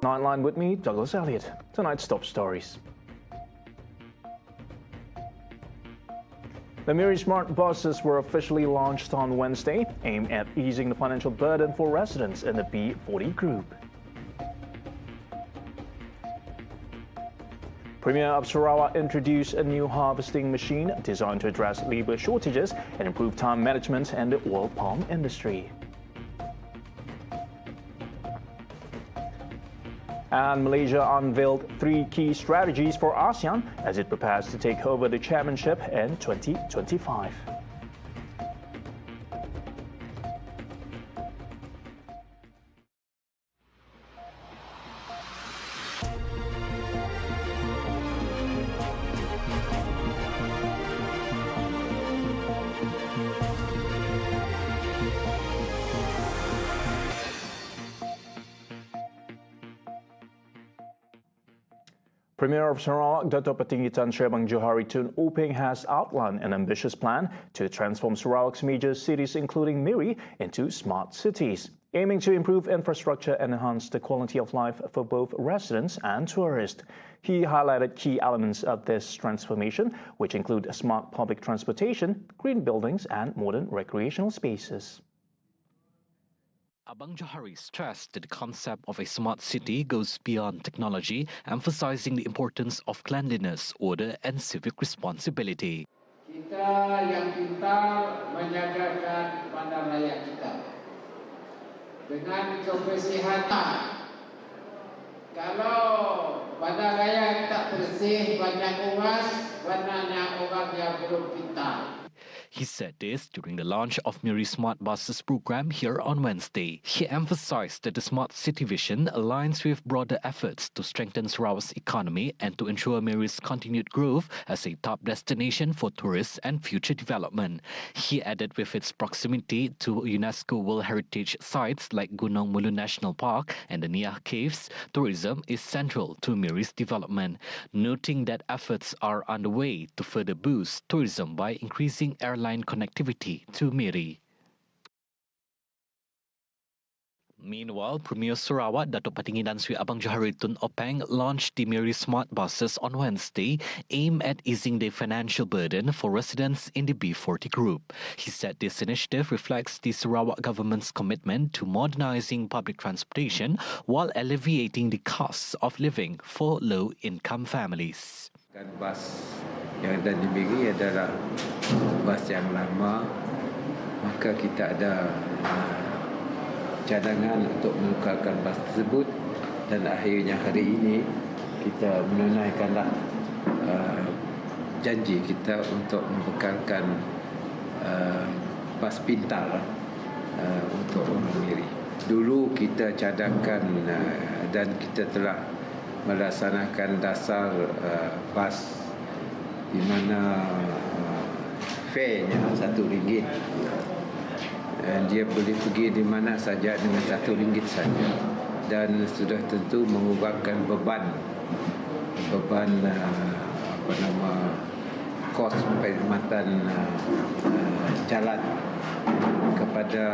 Nightline with me, Douglas Elliott. Tonight's top stories. The Miri smart buses were officially launched on Wednesday, aimed at easing the financial burden for residents in the B40 group. Premier of Sarawak introduced a new harvesting machine designed to address labour shortages and improve time management in the oil palm industry. And Malaysia unveiled 3 key strategies for ASEAN as it prepares to take over the chairmanship in 2025. Premier of Sarawak, Dato' Patinggi Tan Sri Abang Johari Tun Openg has outlined an ambitious plan to transform Sarawak's major cities including Miri into smart cities, aiming to improve infrastructure and enhance the quality of life for both residents and tourists. He highlighted key elements of this transformation, which include smart public transportation, green buildings and modern recreational spaces. Abang Johari stressed that the concept of a smart city goes beyond technology, emphasizing the importance of cleanliness, order and civic responsibility. Kita yang pintar menjagakan bandaraya kita dengan kebersihan. Kalau bandaraya tak bersih, banyak uras, warnanya orang yang belum pintar. He said this during the launch of Miri Smart Buses program here on Wednesday. He emphasized that the smart city vision aligns with broader efforts to strengthen Sarawak's economy and to ensure Miri's continued growth as a top destination for tourists and future development. He added with its proximity to UNESCO World Heritage sites like Gunung Mulu National Park and the Niah Caves, tourism is central to Miri's development, noting that efforts are underway to further boost tourism by increasing airline connectivity to Miri. Meanwhile, Premier Sarawak, Dato' Patinggi Tan Sri Abang Johari Tun Openg launched the Miri Smart Buses on Wednesday, aimed at easing the financial burden for residents in the B40 group. He said this initiative reflects the Sarawak government's commitment to modernising public transportation while alleviating the costs of living for low-income families. Bas yang ada di Miri adalah bas yang lama, maka kita ada cadangan untuk menukarkan bas tersebut dan akhirnya hari ini kita menunaikanlah janji kita untuk membekalkan bas pintar untuk orang Miri. Dulu kita cadangkan dan kita telah melaksanakan dasar bas di mana farenya RM1 dan dia boleh pergi di mana saja dengan RM1 saja dan sudah tentu mengurangkan beban kos perkhidmatan jalan kepada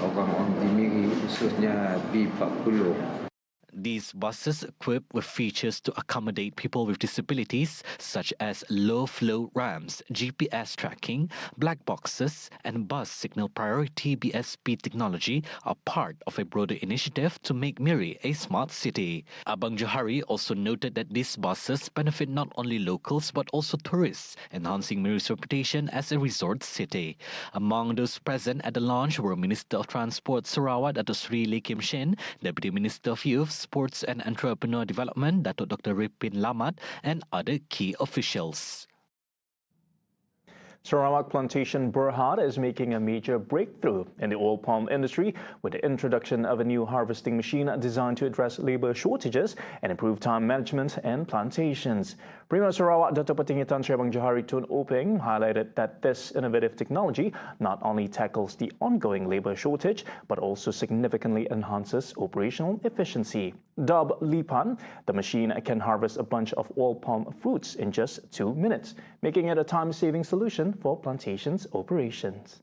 orang-orang di Miri, khususnya B40. These buses equipped with features to accommodate people with disabilities such as low-flow ramps, GPS tracking, black boxes and bus signal priority BSP technology are part of a broader initiative to make Miri a smart city. Abang Johari also noted that these buses benefit not only locals but also tourists, enhancing Miri's reputation as a resort city. Among those present at the launch were Minister of Transport Sarawak Dato' Sri Lee Kim Shin, Deputy Minister of Youth, Sports and Entrepreneur Development Dato' Dr. Ripin Lamat and other key officials. Sarawak plantation Berhad is making a major breakthrough in the oil palm industry with the introduction of a new harvesting machine designed to address labour shortages and improve time management in plantations. Premier Sarawak Dato' Patinggi Tan Sri Abang Johari Tun Openg highlighted that this innovative technology not only tackles the ongoing labour shortage but also significantly enhances operational efficiency. Dubbed LIPAN, the machine can harvest a bunch of oil palm fruits in just 2 minutes, making it a time-saving solution for plantations operations.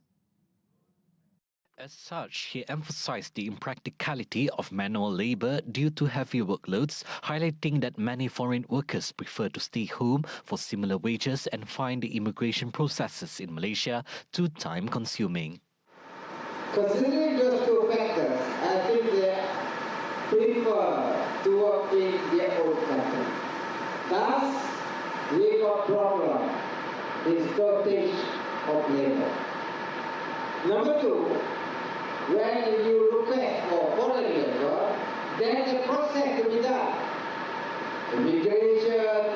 As such, he emphasized the impracticality of manual labor due to heavy workloads, highlighting that many foreign workers prefer to stay home for similar wages and find the immigration processes in Malaysia too time-consuming. Considering those two factors, I think they prefer to work in their own country. Thus, we got problem in shortage of labor. Number two, when you request for foreign labor, there's a process to be done. Immigration,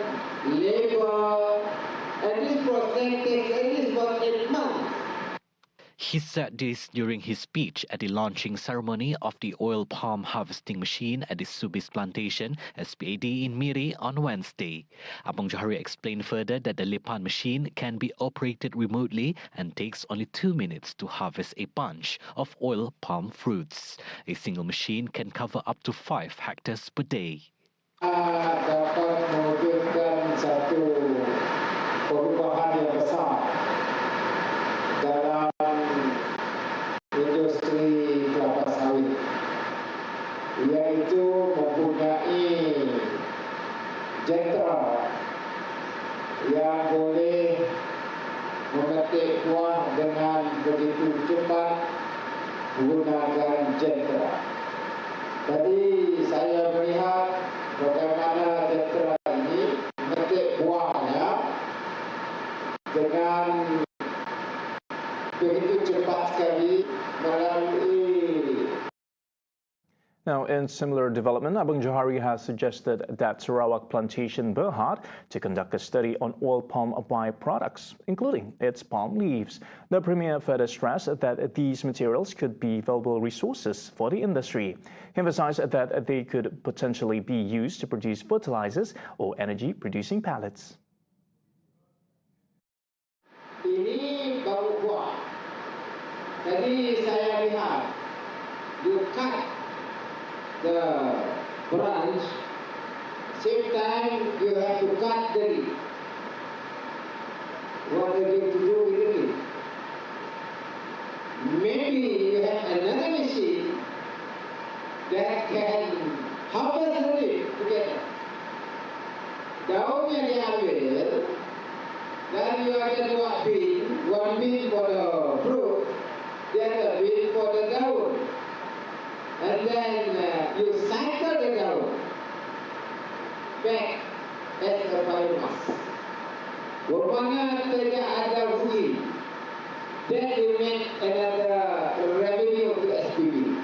labor, and this process takes at least about 8 months. He said this during his speech at the launching ceremony of the oil palm harvesting machine at the Subis plantation, SPAD in Miri, on Wednesday. Abang Johari explained further that the LIPAN machine can be operated remotely and takes only 2 minutes to harvest a bunch of oil palm fruits. A single machine can cover up to 5 hectares per day. Dapat mewujudkan satu perubahan yang besar dalam industri kelapa sawit, iaitu mempunyai jentera yang boleh memetik buah dengan begitu cepat menggunakan jentera. Tadi saya melihat bagaimana jentera ini memetik buahnya dengan begitu cepat sekali melalui. Now, in similar development, Abang Johari has suggested that Sarawak plantation Berhad to conduct a study on oil palm byproducts, including its palm leaves. The Premier further stressed that these materials could be valuable resources for the industry. He emphasized that they could potentially be used to produce fertilizers or energy-producing pellets. Ini baru buah. Tadi saya lihat, you cut the branch, same time you have to cut the leaf. What are you to do with the leaf? Maybe you have another machine that can harvest the leaf together. Daunnya diambil, dan you ada dua bin, one bin for the fruit, the other bin for the daun. And then you cycle the daun back as a biomass. Bermana tidak ada rugi, then you make another revenue to SPB.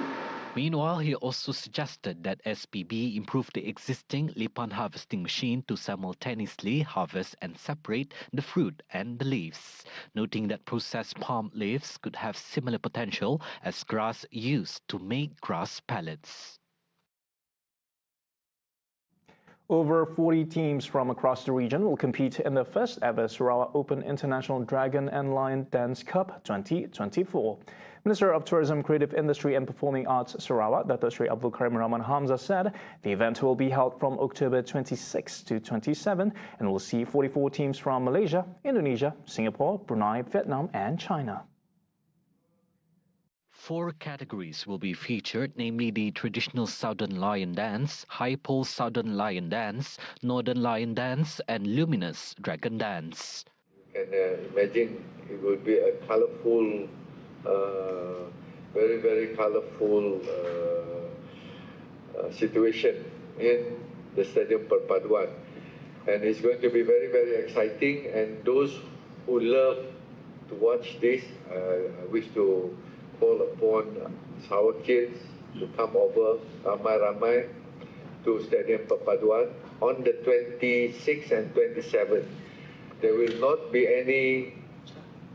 Meanwhile, he also suggested that SPB improve the existing LIPAN harvesting machine to simultaneously harvest and separate the fruit and the leaves, noting that processed palm leaves could have similar potential as grass used to make grass pellets. Over 40 teams from across the region will compete in the first ever Sarawak Open International Dragon and Lion Dance Cup 2024. Minister of Tourism, Creative Industry and Performing Arts Sarawak, Dato' Sri Abdul Karim Rahman Hamzah said the event will be held from October 26 to 27 and will see 44 teams from Malaysia, Indonesia, Singapore, Brunei, Vietnam and China. 4 categories will be featured, namely the traditional Southern Lion Dance, High Pole Southern Lion Dance, Northern Lion Dance, and Luminous Dragon Dance. You can imagine it will be a colorful, very, very colorful situation in the Stadium Perpaduan. And it's going to be very, very exciting. And those who love to watch this, I wish to call upon our kids to come over ramai-ramai to Stadium Perpaduan on the 26th and 27th. There will not be any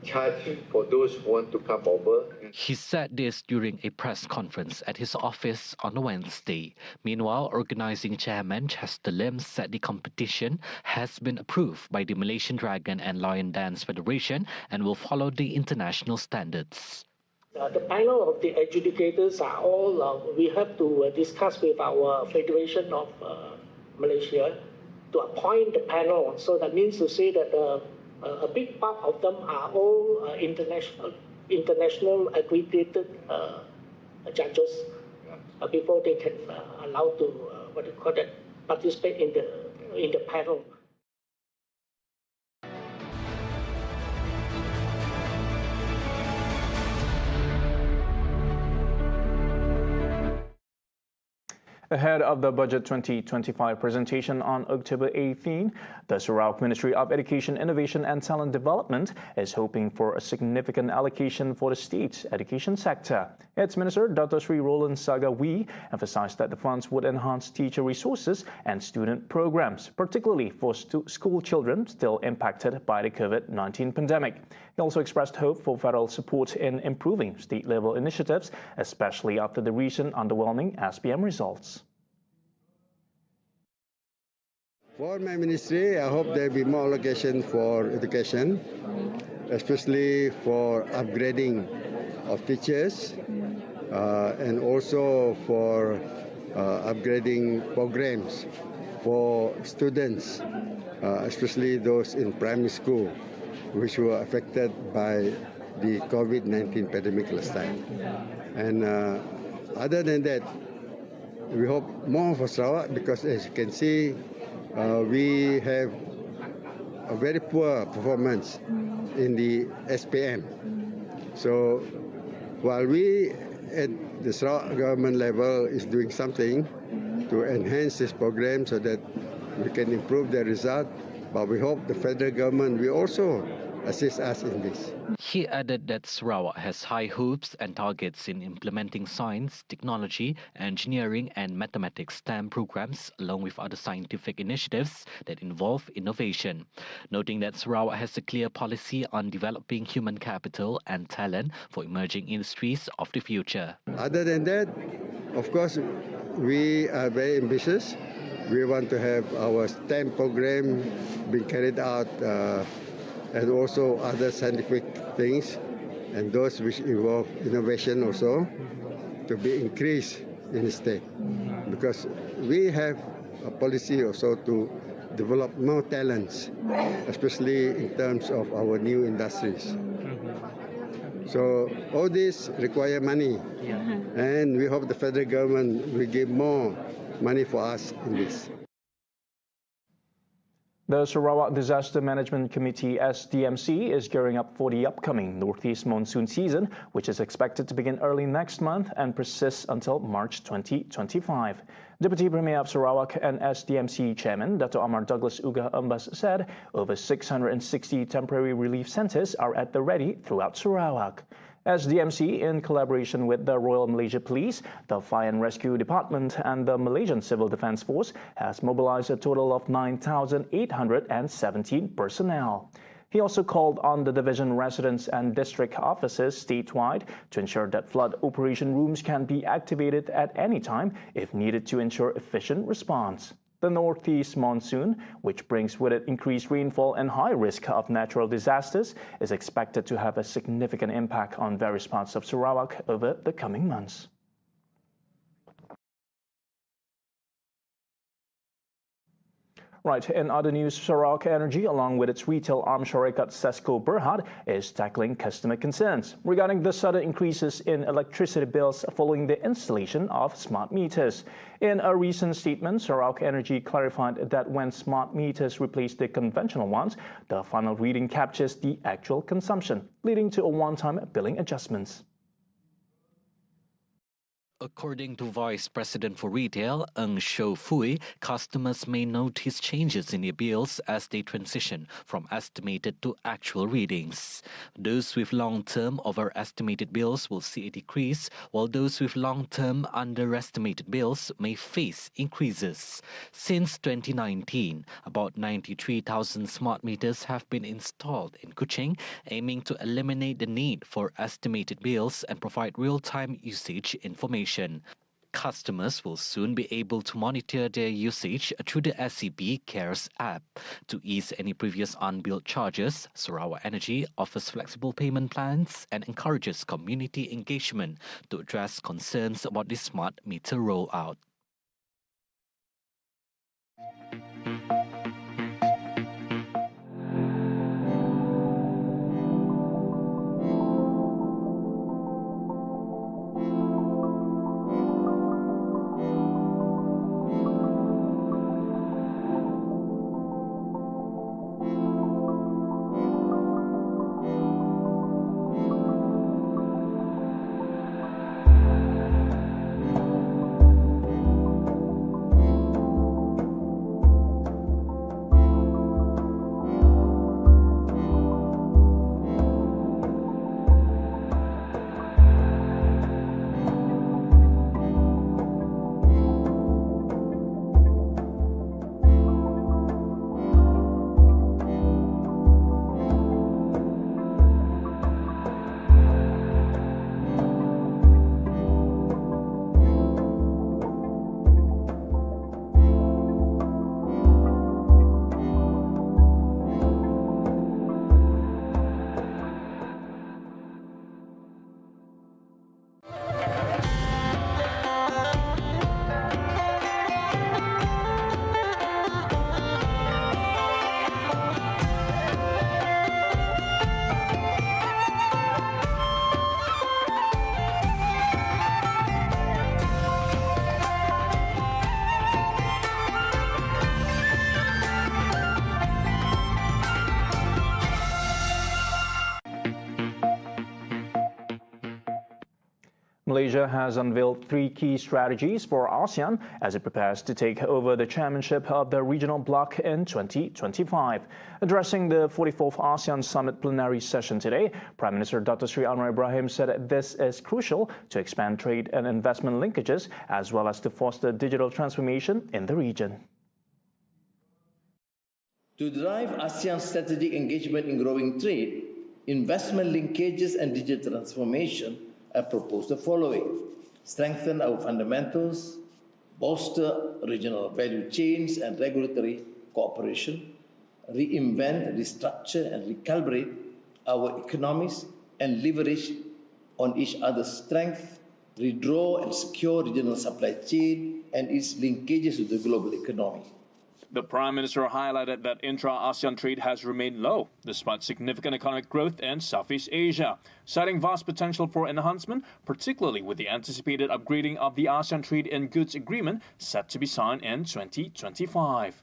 charge for those who want to come over. He said this during a press conference at his office on Wednesday. Meanwhile, organizing chairman Chester Lim said the competition has been approved by the Malaysian Dragon and Lion Dance Federation and will follow the international standards. The panel of the adjudicators are all, we have to discuss with our Federation of Malaysia to appoint the panel. So that means to say that a big part of them are all international international accredited judges before they can allow to participate in the panel. Ahead of the Budget 2025 presentation on October 18, the Sarawak Ministry of Education, Innovation and Talent Development is hoping for a significant allocation for the state's education sector. Its Minister, Dr. Sri Roland Sagawi, emphasized that the funds would enhance teacher resources and student programs, particularly for school children still impacted by the COVID-19 pandemic. He also expressed hope for federal support in improving state-level initiatives, especially after the recent underwhelming SPM results. For my ministry, I hope there will be more allocation for education, especially for upgrading of teachers and also for upgrading programs for students, especially those in primary school, which were affected by the COVID-19 pandemic last time. And other than that, we hope more for Sarawak because, as you can see, we have a very poor performance in the SPM. So while we at the Sarawak government level is doing something to enhance this program so that we can improve the result, but we hope the federal government will also assist us in this. He added that Sarawak has high hopes and targets in implementing science, technology, engineering and mathematics STEM programs along with other scientific initiatives that involve innovation, noting that Sarawak has a clear policy on developing human capital and talent for emerging industries of the future. Other than that, of course, we are very ambitious. We want to have our STEM program being carried out and also other scientific things and those which involve innovation also to be increased in the state. Because we have a policy also to develop more talents, especially in terms of our new industries. So all this require money, and we hope the federal government will give more money for us in this. The Sarawak Disaster Management Committee SDMC is gearing up for the upcoming northeast monsoon season, which is expected to begin early next month and persist until March 2025. Deputy Premier of Sarawak and SDMC Chairman Dr. Amar Douglas Uga Umbas said over 660 temporary relief centres are at the ready throughout Sarawak. SDMC, in collaboration with the Royal Malaysia Police, the Fire and Rescue Department and the Malaysian Civil Defence Force, has mobilised a total of 9,817 personnel. He also called on the division residents and district offices statewide to ensure that flood operation rooms can be activated at any time if needed to ensure efficient response. The northeast monsoon, which brings with it increased rainfall and high risk of natural disasters, is expected to have a significant impact on various parts of Sarawak over the coming months. Right, in other news, Sarawak Energy, along with its retail arm Syarikat Sesko Berhad, is tackling customer concerns regarding the sudden increases in electricity bills following the installation of smart meters. In a recent statement, Sarawak Energy clarified that when smart meters replace the conventional ones, the final reading captures the actual consumption, leading to a one-time billing adjustments. According to Vice President for Retail, Ng Shou Fui, customers may notice changes in their bills as they transition from estimated to actual readings. Those with long-term overestimated bills will see a decrease, while those with long-term underestimated bills may face increases. Since 2019, about 93,000 smart meters have been installed in Kuching, aiming to eliminate the need for estimated bills and provide real-time usage information. Customers will soon be able to monitor their usage through the SCB Cares app. To ease any previous unbilled charges, Sarawak Energy offers flexible payment plans and encourages community engagement to address concerns about the smart meter rollout. Malaysia has unveiled 3 key strategies for ASEAN as it prepares to take over the chairmanship of the regional bloc in 2025. Addressing the 44th ASEAN Summit plenary session today, Prime Minister Dr. Sri Anwar Ibrahim said this is crucial to expand trade and investment linkages as well as to foster digital transformation in the region. To drive ASEAN's strategic engagement in growing trade, investment linkages and digital transformation, I propose the following: strengthen our fundamentals, bolster regional value chains and regulatory cooperation, reinvent, restructure and recalibrate our economies and leverage on each other's strength, redraw and secure regional supply chain and its linkages to the global economy. The Prime Minister highlighted that intra-ASEAN trade has remained low, despite significant economic growth in Southeast Asia, citing vast potential for enhancement, particularly with the anticipated upgrading of the ASEAN Trade in Goods Agreement set to be signed in 2025.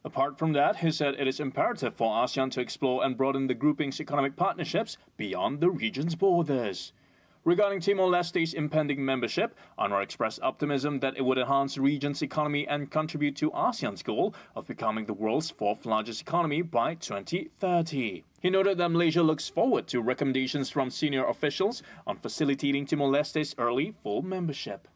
Apart from that, he said it is imperative for ASEAN to explore and broaden the grouping's economic partnerships beyond the region's borders. Regarding Timor-Leste's impending membership, Anwar expressed optimism that it would enhance the region's economy and contribute to ASEAN's goal of becoming the world's 4th largest economy by 2030. He noted that Malaysia looks forward to recommendations from senior officials on facilitating Timor-Leste's early full membership.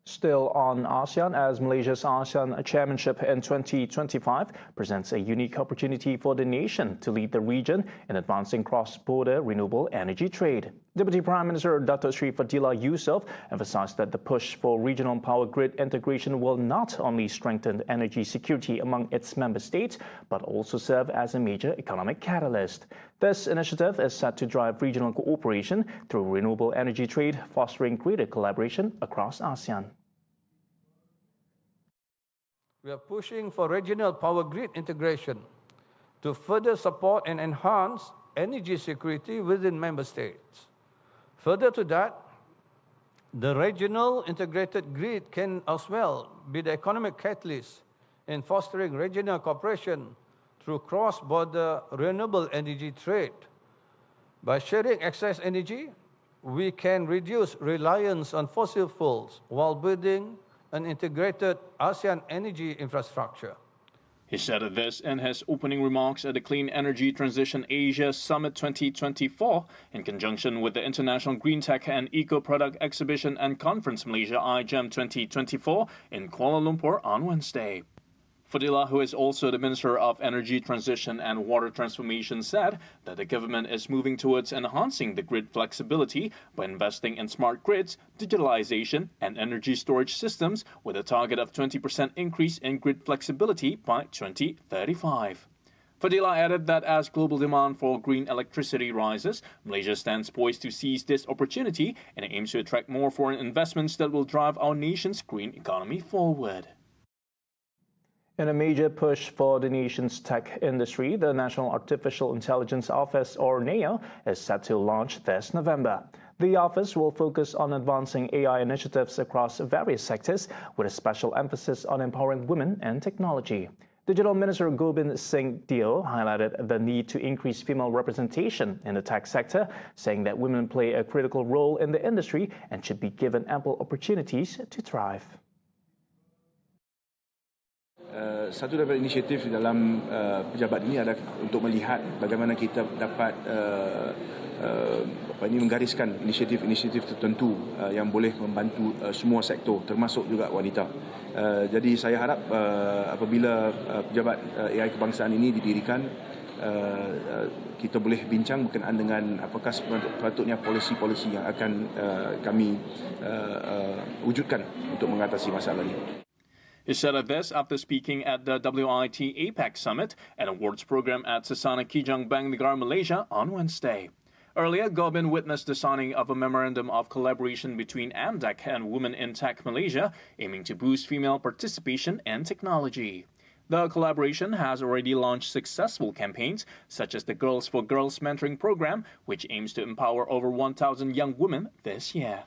Still on ASEAN, as Malaysia's ASEAN chairmanship in 2025 presents a unique opportunity for the nation to lead the region in advancing cross-border renewable energy trade. Deputy Prime Minister Dato' Sri Fadillah Yusof emphasized that the push for regional power grid integration will not only strengthen energy security among its member states, but also serve as a major economic catalyst. This initiative is set to drive regional cooperation through renewable energy trade, fostering greater collaboration across ASEAN. We are pushing for regional power grid integration to further support and enhance energy security within member states. Further to that, the regional integrated grid can as well be the economic catalyst in fostering regional cooperation through cross-border renewable energy trade. By sharing excess energy, we can reduce reliance on fossil fuels while building an integrated ASEAN energy infrastructure. He said this in his opening remarks at the Clean Energy Transition Asia Summit 2024 in conjunction with the International Green Tech and Eco Product Exhibition and Conference Malaysia iGEM 2024 in Kuala Lumpur on Wednesday. Fadillah, who is also the Minister of Energy Transition and Water Transformation, said that the government is moving towards enhancing the grid flexibility by investing in smart grids, digitalization, and energy storage systems with a target of 20% increase in grid flexibility by 2035. Fadillah added that as global demand for green electricity rises, Malaysia stands poised to seize this opportunity and aims to attract more foreign investments that will drive our nation's green economy forward. In a major push for the nation's tech industry, the National Artificial Intelligence Office, or NAO, is set to launch this November. The office will focus on advancing AI initiatives across various sectors, with a special emphasis on empowering women and technology. Digital Minister Gobind Singh Deo highlighted the need to increase female representation in the tech sector, saying that women play a critical role in the industry and should be given ample opportunities to thrive. Satu daripada inisiatif dalam pejabat ini adalah untuk melihat bagaimana kita dapat menggariskan inisiatif-inisiatif tertentu yang boleh membantu semua sektor termasuk juga wanita. Jadi saya harap apabila pejabat AI kebangsaan ini didirikan, kita boleh bincang berkenaan dengan apakah sepatutnya polisi-polisi yang akan kami wujudkan untuk mengatasi masalah ini. He said this after speaking at the WIT APEC Summit and Awards Program at Sasana Kijang Bank Negara Malaysia on Wednesday. Earlier, Gobind witnessed the signing of a memorandum of collaboration between AMDEC and Women in Tech Malaysia, aiming to boost female participation in technology. The collaboration has already launched successful campaigns, such as the Girls for Girls mentoring program, which aims to empower over 1,000 young women this year.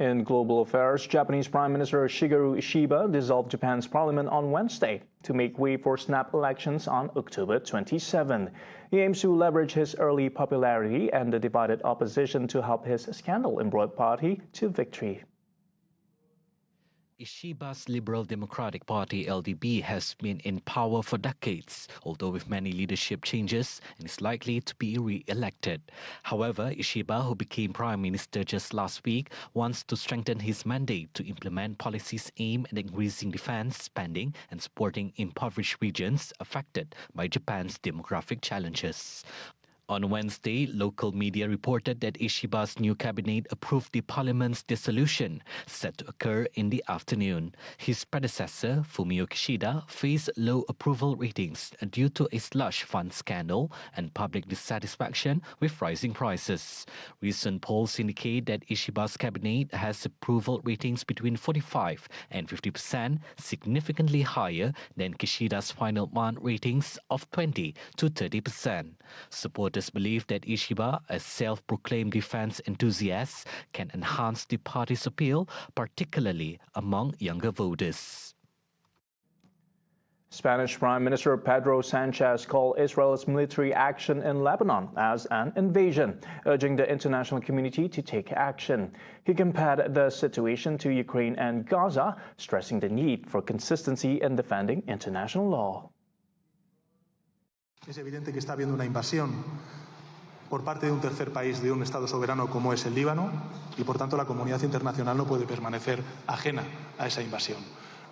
In global affairs, Japanese Prime Minister Shigeru Ishiba dissolved Japan's parliament on Wednesday to make way for snap elections on October 27. He aims to leverage his early popularity and the divided opposition to help his scandal-embroiled party to victory. Ishiba's Liberal Democratic Party LDP has been in power for decades, although with many leadership changes, and is likely to be re-elected. However, Ishiba, who became Prime Minister just last week, wants to strengthen his mandate to implement policies aimed at increasing defense spending and supporting impoverished regions affected by Japan's demographic challenges. On Wednesday, local media reported that Ishiba's new cabinet approved the parliament's dissolution, set to occur in the afternoon. His predecessor, Fumio Kishida, faced low approval ratings due to a slush fund scandal and public dissatisfaction with rising prices. Recent polls indicate that Ishiba's cabinet has approval ratings between 45 and 50%, significantly higher than Kishida's final month ratings of 20 to 30%. Supporters believe that Ishiba, a self-proclaimed defense enthusiast, can enhance the party's appeal, particularly among younger voters. Spanish Prime Minister Pedro Sanchez called Israel's military action in Lebanon as an invasion, urging the international community to take action. He compared the situation to Ukraine and Gaza, stressing the need for consistency in defending international law. Es evidente que está habiendo una invasión por parte de un tercer país, de un Estado soberano como es el Líbano, y por tanto la comunidad internacional no puede permanecer ajena a esa invasión.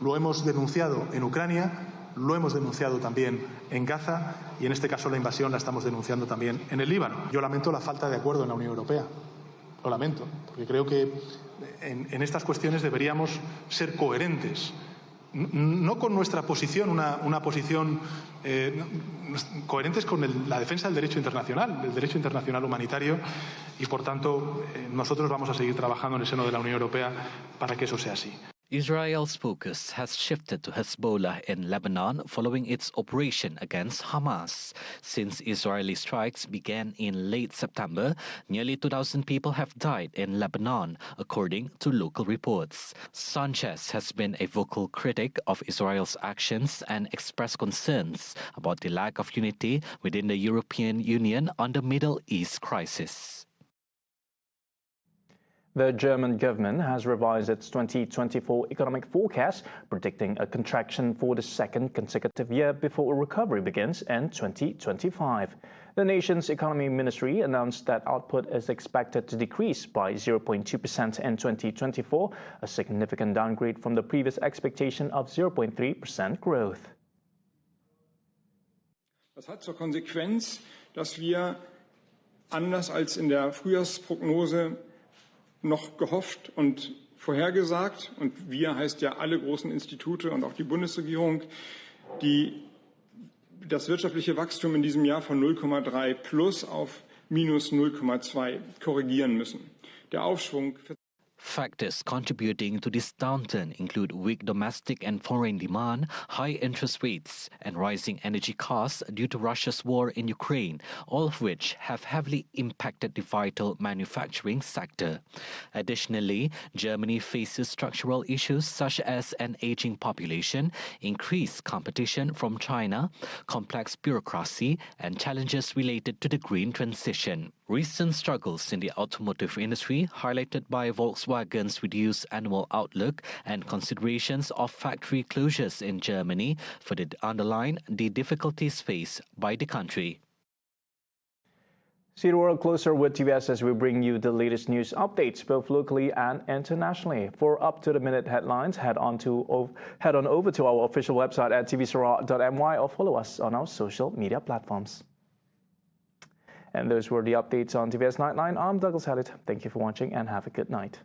Lo hemos denunciado en Ucrania, lo hemos denunciado también en Gaza y en este caso la invasión la estamos denunciando también en el Líbano. Yo lamento la falta de acuerdo en la Unión Europea. Lo lamento, porque creo que en estas cuestiones deberíamos ser coherentes. No con nuestra posición, una posición coherentes con la defensa del derecho internacional humanitario, y por tanto nosotros vamos a seguir trabajando en el seno de la Unión Europea para que eso sea así. Israel's focus has shifted to Hezbollah in Lebanon following its operation against Hamas. Since Israeli strikes began in late September, nearly 2,000 people have died in Lebanon, according to local reports. Sanchez has been a vocal critic of Israel's actions and expressed concerns about the lack of unity within the European Union on the Middle East crisis. The German government has revised its 2024 economic forecast, predicting a contraction for the second consecutive year before a recovery begins in 2025. The nation's economy ministry announced that output is expected to decrease by 0.2% in 2024, a significant downgrade from the previous expectation of 0.3% growth. Das hat zur Konsequenz, dass wir, anders als in der Frühjahrsprognose, noch gehofft und vorhergesagt, und wir heißt ja alle großen Institute und auch die Bundesregierung, die das wirtschaftliche Wachstum in diesem Jahr von 0,3 plus auf minus 0,2 korrigieren müssen. Der Aufschwung Factors contributing to this downturn include weak domestic and foreign demand, high interest rates, and rising energy costs due to Russia's war in Ukraine, all of which have heavily impacted the vital manufacturing sector. Additionally, Germany faces structural issues such as an aging population, increased competition from China, complex bureaucracy, and challenges related to the green transition. Recent struggles in the automotive industry, highlighted by Volkswagen's reduced annual outlook and considerations of factory closures in Germany, further underline the difficulties faced by the country. See the world closer with TVS as we bring you the latest news updates, both locally and internationally. For up-to-the-minute headlines, head on over to our official website at tvsarawak.my or follow us on our social media platforms. And those were the updates on TVS Nightline. I'm Douglas Hallett. Thank you for watching and have a good night.